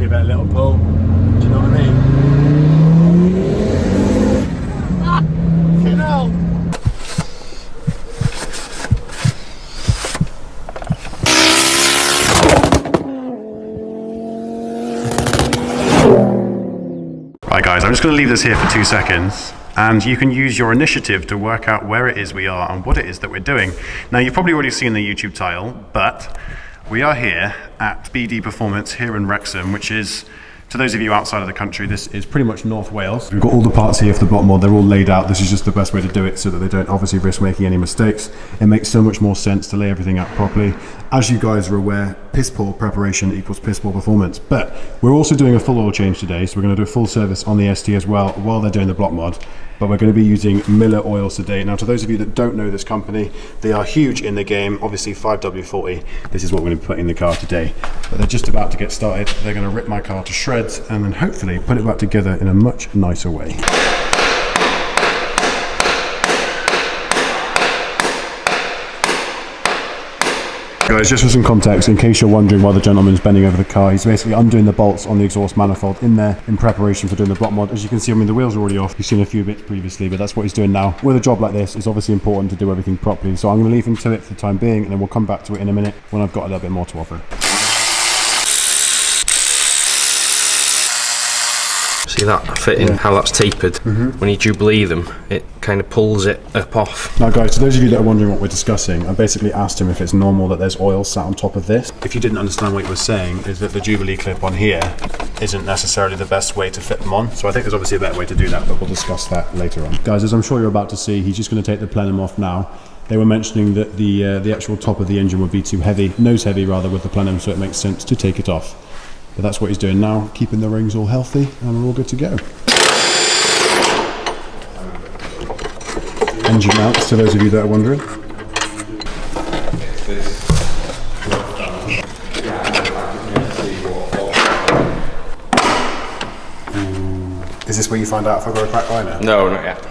give it a little pull. Do you know what I mean? Ah! Fucking hell! Right guys, I'm just going to leave this here for 2 seconds and you can use your initiative to work out where it is we are and what it is that we're doing. Now you've probably already seen the YouTube title, but we are here at BD Performance here in Wrexham, which is, to those of you outside of the country, this is pretty much North Wales. We've got all the parts here for the block mod, they're all laid out. This is just the best way to do it so that they don't obviously risk making any mistakes. It makes so much more sense to lay everything out properly. As you guys are aware, piss poor preparation equals piss poor performance. But we're also doing a full oil change today, so we're going to do a full service on the ST as well while they're doing the block mod. But we're going to be using Miller oils today. Now, to those of you that don't know this company, they are huge in the game. Obviously 5W40, this is what we're going to put in the car today. But they're just about to get started. They're going to rip my car to shreds and then hopefully put it back together in a much nicer way. Guys, just for some context, in case you're wondering why the gentleman's bending over the car, he's basically undoing the bolts on the exhaust manifold in there in preparation for doing the block mod. As you can see, I mean, the wheels are already off. You've seen a few bits previously, but that's what he's doing now. With a job like this, it's obviously important to do everything properly. So I'm going to leave him to it for the time being, and then we'll come back to it in a minute when I've got a little bit more to offer. See that fitting, how that's tapered? When you jubilee them, it kind of pulls it up off. Now guys, to those of you that are wondering what we're discussing, I basically asked him if it's normal that there's oil sat on top of this. If you didn't understand what he was saying, is that the Jubilee clip on here isn't necessarily the best way to fit them on. So I think there's obviously a better way to do that, but we'll discuss that later on. Guys, as I'm sure you're about to see, he's just going to take the plenum off now. They were mentioning that the actual top of the engine would be too heavy, nose heavy rather, with the plenum, so it makes sense to take it off. But that's what he's doing now, keeping the rings all healthy, and we're all good to go. Engine mounts, to those of you that are wondering. Is this where you find out if I've got a cracked liner? No, not yet.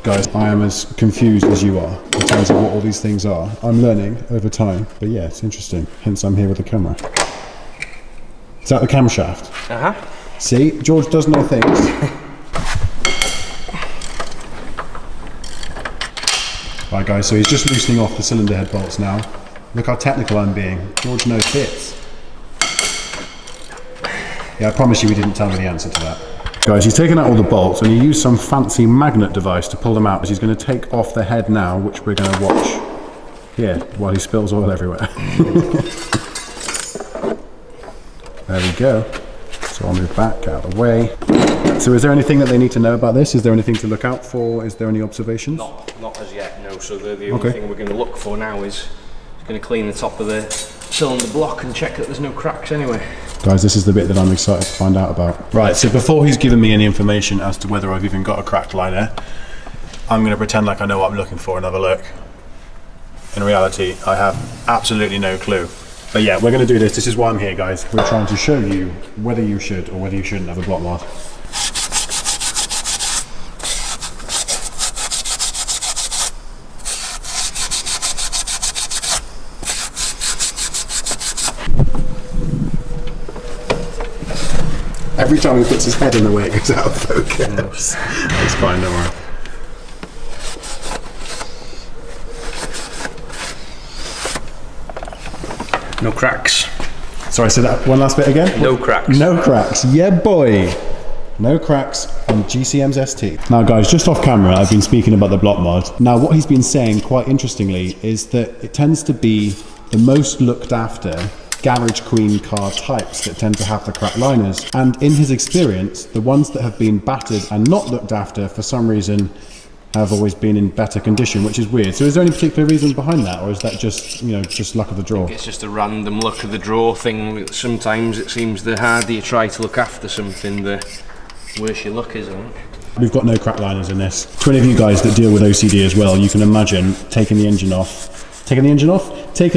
Guys, I am as confused as you are in terms of what all these things are. I'm learning over time, but yeah, it's interesting. Hence I'm here with the camera. Is that the camshaft? See, George does know things. Right guys, so he's just loosening off the cylinder head bolts now. Look how technical I'm being. George knows bits. Yeah, I promise you we didn't tell me the answer to that. Guys, he's taken out all the bolts and he used some fancy magnet device to pull them out. He's going to take off the head now, which we're going to watch here while he spills oil everywhere. There we go. So I'll move back, out of the way. So is there anything that they need to know about this? Is there anything to look out for? Is there any observations? Not as yet, no. So the only thing we're going to look for now is going to clean the top of the cylinder block and check that there's no cracks anyway. Guys, this is the bit that I'm excited to find out about. Right, so before he's given me any information as to whether I've even got a cracked liner, I'm going to pretend like I know what I'm looking for and have a look. In reality, I have absolutely no clue. But yeah, we're going to do this. This is why I'm here, guys. We're trying to show you whether you should or whether you shouldn't have a block mod. Every time he puts his head in the way, it goes out of focus. It's fine, don't worry. No cracks. Sorry, say that one last bit again? No cracks. No cracks, yeah boy. No cracks on GCM's ST. Now guys, just off camera, I've been speaking about the block mod. Now what he's been saying, quite interestingly, is that it tends to be the most looked after garage queen car types that tend to have the cracked liners. And in his experience, the ones that have been battered and not looked after for some reason have always been in better condition, which is weird. So is there any particular reason behind that, or is that just, you know, just luck of the draw? I think it's just a random luck of the draw thing. Sometimes it seems the harder you try to look after something, the worse your luck is, I think. We've got no crack liners in this. To any of you guys that deal with OCD as well, you can imagine taking the engine off. Taking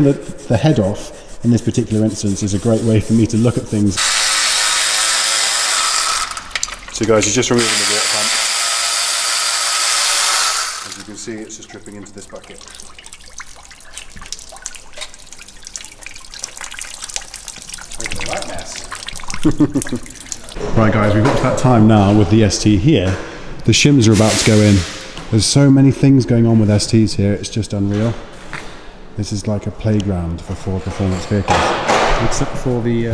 the head off in this particular instance is a great way for me to look at things. So guys, you're just removing the water pump. As you can see, it's just dripping into this bucket. Right guys, we've got to that time now with the ST here. The shims are about to go in. There's so many things going on with STs here, it's just unreal. This is like a playground for Ford performance vehicles. Except for the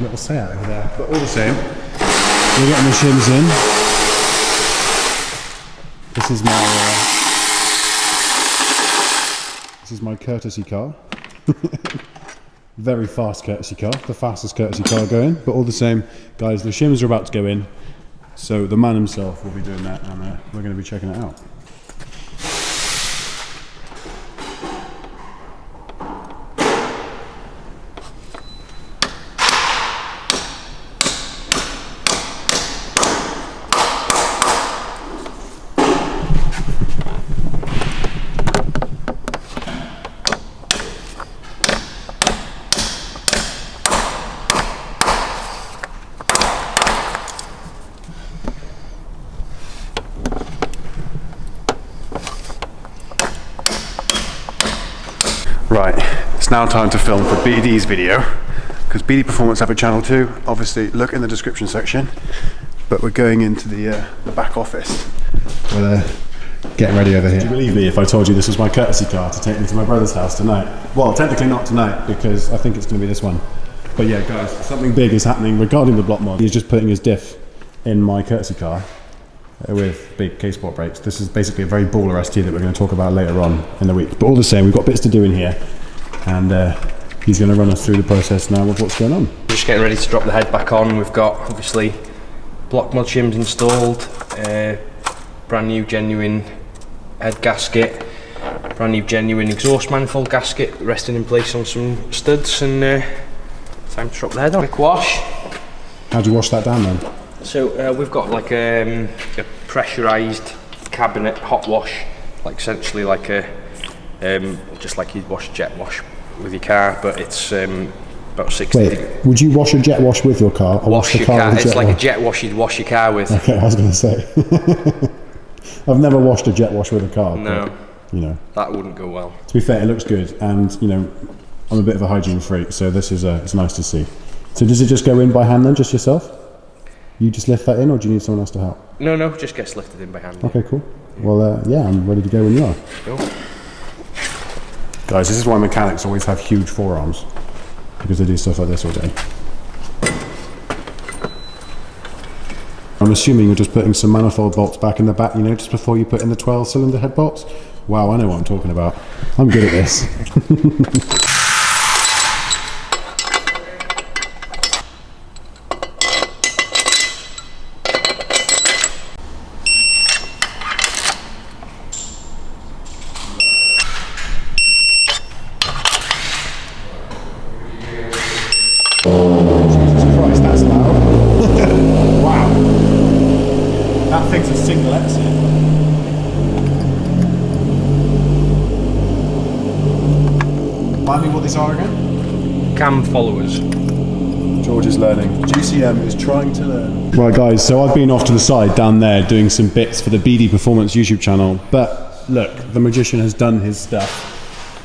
little Seat over there. But all the same, we're getting the shims in. This is my courtesy car. Very fast courtesy car, the fastest courtesy car going. But all the same, guys, the shims are about to go in. So the man himself will be doing that, and we're going to be checking it out. Right, it's now time to film for BD's video, because BD Performance have a channel too. Obviously, look in the description section. But we're going into the back office. We're getting ready over here. Would you believe me if I told you this was my courtesy car to take me to my brother's house tonight? Well, technically not tonight, because I think it's going to be this one. But yeah, guys, something big is happening regarding the block mod. He's just putting his diff in my courtesy car with big K-Sport brakes. This is basically a very baller ST that we're going to talk about later on in the week. But all the same, we've got bits to do in here, and he's going to run us through the process now of what's going on. We're just getting ready to drop the head back on. We've got, obviously, block mod shims installed, brand new genuine head gasket, brand new genuine exhaust manifold gasket resting in place on some studs, and time to drop the head on. Quick wash. How do you wash that down then? So we've got like a pressurised cabinet hot wash, like essentially like a just like you'd wash jet wash with your car, but it's about 60 degrees. Would you wash a jet wash with your car? Or wash your car. It's like a jet wash you'd wash your car with. Okay, I was going to say. I've never washed a jet wash with a car. No, but, you know, that wouldn't go well. To be fair, it looks good, and you know, I'm a bit of a hygiene freak, so this is it's nice to see. So does it just go in by hand then, just yourself? You just lift that in, or do you need someone else to help? No, just gets lifted in by hand. Okay, cool. Well, yeah, I'm ready to go when you are. Cool. Guys, this is why mechanics always have huge forearms, because they do stuff like this all day. I'm assuming you're just putting some manifold bolts back in the back, you know, just before you put in the 12-cylinder head bolts. Wow, I know what I'm talking about. I'm good at this. That thing's a single exit. Remind me what these are again? Cam followers. George is learning. GCM is trying to learn. Right guys, so I've been off to the side down there doing some bits for the BD Performance YouTube channel, but look, the magician has done his stuff.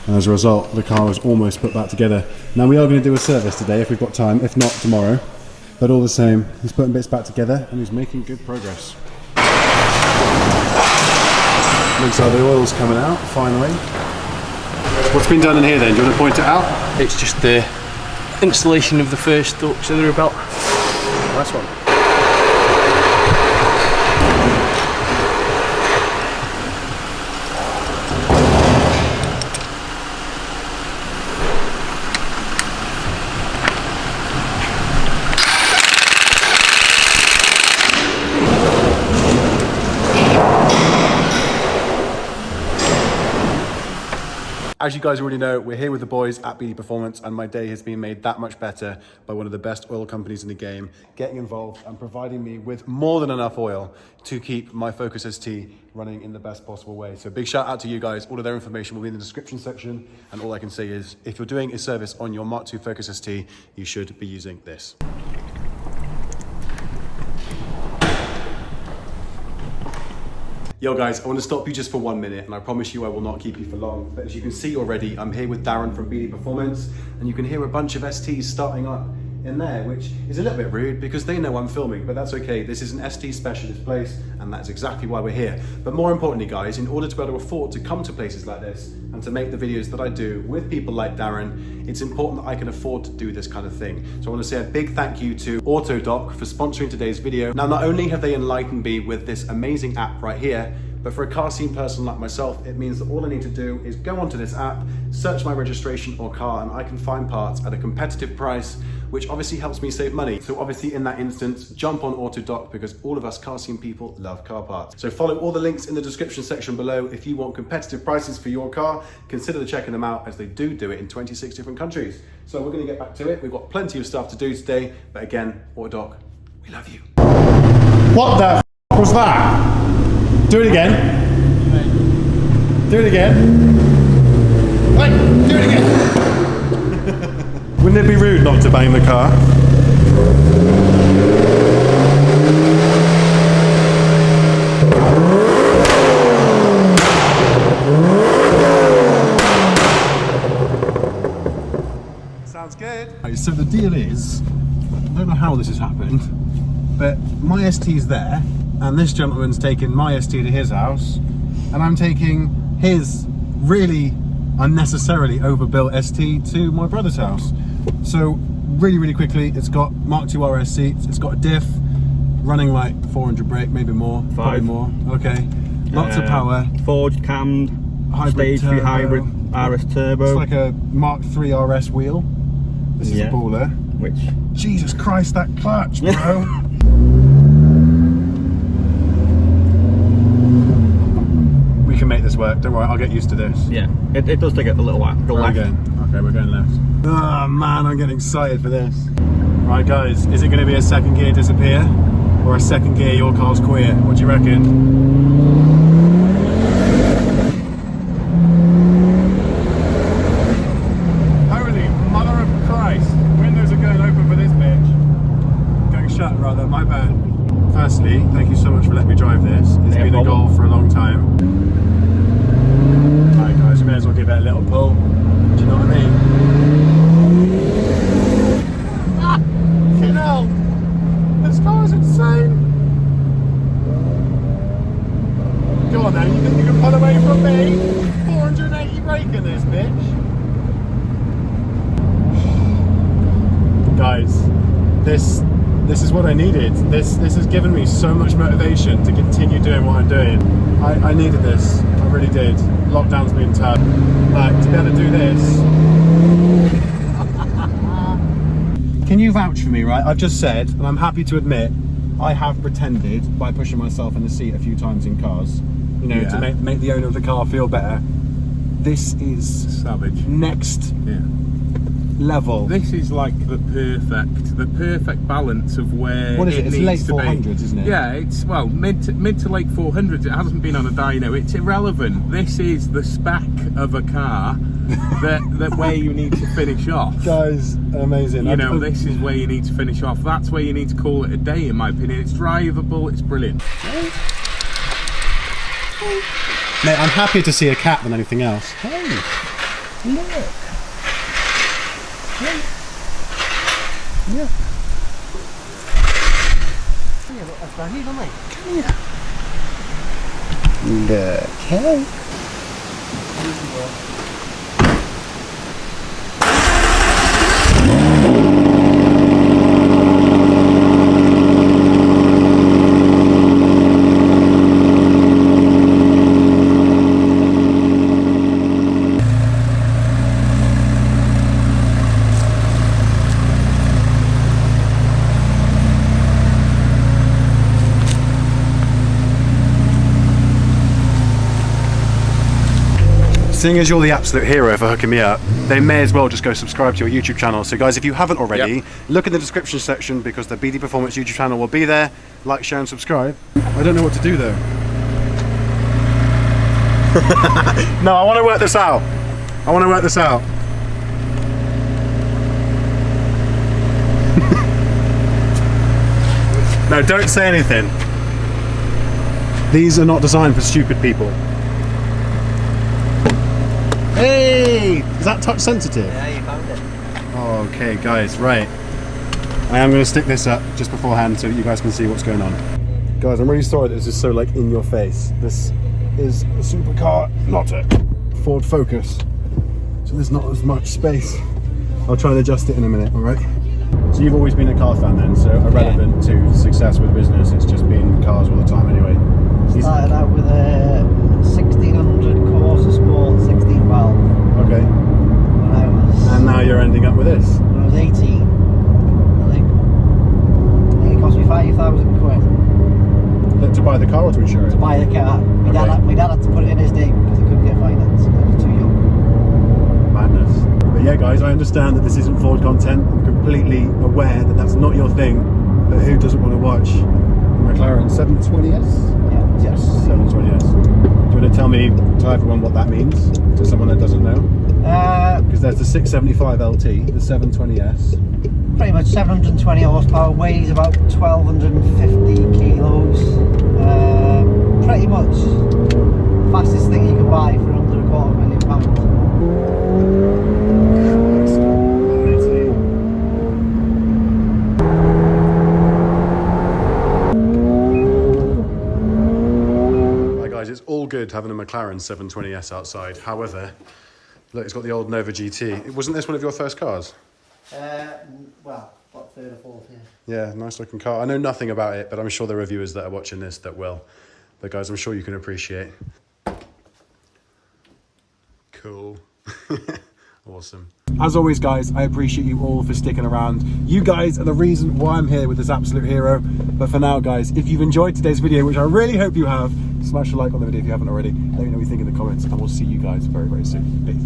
And as a result, the car is almost put back together. Now we are going to do a service today if we've got time, if not tomorrow. But all the same, he's putting bits back together and he's making good progress. Looks like the oil's coming out, finally. What's been done in here then? Do you want to point it out? It's just the installation of the first auxiliary belt. Nice one. As you guys already know, we're here with the boys at BD Performance, and my day has been made that much better by one of the best oil companies in the game, getting involved and providing me with more than enough oil to keep my Focus ST running in the best possible way. So big shout out to you guys. All of their information will be in the description section, and all I can say is, if you're doing a service on your Mk2 Focus ST, you should be using this. Yo guys, I want to stop you just for 1 minute, and I promise you I will not keep you for long. But as you can see already, I'm here with Darren from BD Performance, and you can hear a bunch of STs starting up in there, which is a little bit rude because they know I'm filming, but that's okay. This is an ST specialist place, and that's exactly why we're here. But more importantly, guys, in order to be able to afford to come to places like this and to make the videos that I do with people like Darren, it's important that I can afford to do this kind of thing. So I want to say a big thank you to Autodoc for sponsoring today's video. Now, not only have they enlightened me with this amazing app right here, but for a car scene person like myself, it means that all I need to do is go onto this app, search my registration or car, and I can find parts at a competitive price, which obviously helps me save money. So obviously in that instance, jump on Autodoc because all of us car scene people love car parts. So follow all the links in the description section below if you want competitive prices for your car. Consider checking them out as they do it in 26 different countries. So we're gonna get back to it. We've got plenty of stuff to do today, but again, Autodoc, we love you. What the f was that? Do it again. Do it again. Right, do it again. Wouldn't it be rude not to bang the car? Sounds good. Right, so the deal is, I don't know how this has happened, but my ST's there, and this gentleman's taking my ST to his house, and I'm taking his really unnecessarily overbuilt ST to my brother's house. So really quickly, it's got Mk2 RS seats, it's got a diff, running like 400 brake, maybe more, probably more. Okay, lots of power. Forged cammed, Hybrid stage 3 turbo. hybrid RS turbo. It's like a Mk3 RS wheel. This is a baller. Which? Jesus Christ, that clutch, bro. We can make this work, don't worry, I'll get used to this. Yeah, it does take a little while. Go Where are left. we going? Okay, we're going left. Oh man, I'm getting excited for this. Right guys, is it going to be a second gear disappear? Or a second gear your car's queer? What do you reckon? Holy mother of Christ. Windows are going open for this bitch. Going shut rather, my bad. Firstly, thank you so much for letting me drive this. It's been a goal for a long time. Alright guys, we may as well give it a little pull. Do you know what I mean? Fucking hell! This car is insane! Go on then, you think you can pull away from me? 480 brake in this bitch! Guys, this is what I needed. This has given me so much motivation to continue doing what I'm doing. I needed this, I really did. Lockdown's been tough. Like, to be able to do this. Can you vouch for me, right? I've just said, and I'm happy to admit, I have pretended by pushing myself in the seat a few times in cars, you know, to make the owner of the car feel better. This is savage. Next level. This is like the perfect balance of where what is it? It's needs late to 400s, be. Isn't it? Yeah, it's well mid to late 400s. It hasn't been on a dyno. It's irrelevant. This is the spec of a car that where you need to finish off. Guys, amazing. You know, this is where you need to finish off. That's where you need to call it a day, in my opinion. It's drivable. It's brilliant. Mate, I'm happier to see a cat than anything else. Hey, look. Hey. Yeah. Come here, look, that's down here, mate. Come here. Look, hey. Seeing as you're the absolute hero for hooking me up, they may as well just go subscribe to your YouTube channel. So guys, if you haven't already, look in the description section because the BD Performance YouTube channel will be there. Like, share and subscribe. I don't know what to do though. No, I want to work this out. I want to work this out. No, don't say anything. These are not designed for stupid people. Hey! Is that touch sensitive? Yeah, you found it. Oh, okay, guys, right. I am going to stick this up just beforehand so you guys can see what's going on. Guys, I'm really sorry that this is so like in your face. This is a supercar, not a Ford Focus. So there's not as much space. I'll try and adjust it in a minute, alright? So you've always been a car fan then, so irrelevant to success with business, it's just been cars all the time anyway. Started out with a 1600 Corsa Sport 16 valve. Okay. When I was, And now you're ending up with this. when I was 18, I think it cost me 5,000 quid To buy the car or to insure it? to buy the car. My dad had to put it in his name because he couldn't get finance. I was too young. Madness. But yeah guys, I understand that this isn't Ford content. I'm completely aware that that's not your thing, but who doesn't want to watch the McLaren 720S? Yes. 720S. Do you want to tell everyone what that means to someone that doesn't know? Because there's the 675 LT, the 720S. Pretty much 720 horsepower, weighs about 1250 kilos. Pretty much fastest thing you can buy for under £250,000. It's all good having a McLaren 720S outside. However, look, it's got the old Nova GT. Wasn't this one of your first cars? Well, what, third or fourth, yeah. Yeah, nice looking car. I know nothing about it, but I'm sure there are viewers that are watching this that will. But guys, I'm sure you can appreciate. Cool. Awesome. As always guys, I appreciate you all for sticking around. You guys are the reason why I'm here with this absolute hero. But for now guys, if you've enjoyed today's video, which I really hope you have, smash a like on the video if you haven't already. Let me know what you think in the comments, and we'll see you guys very, very soon. Peace.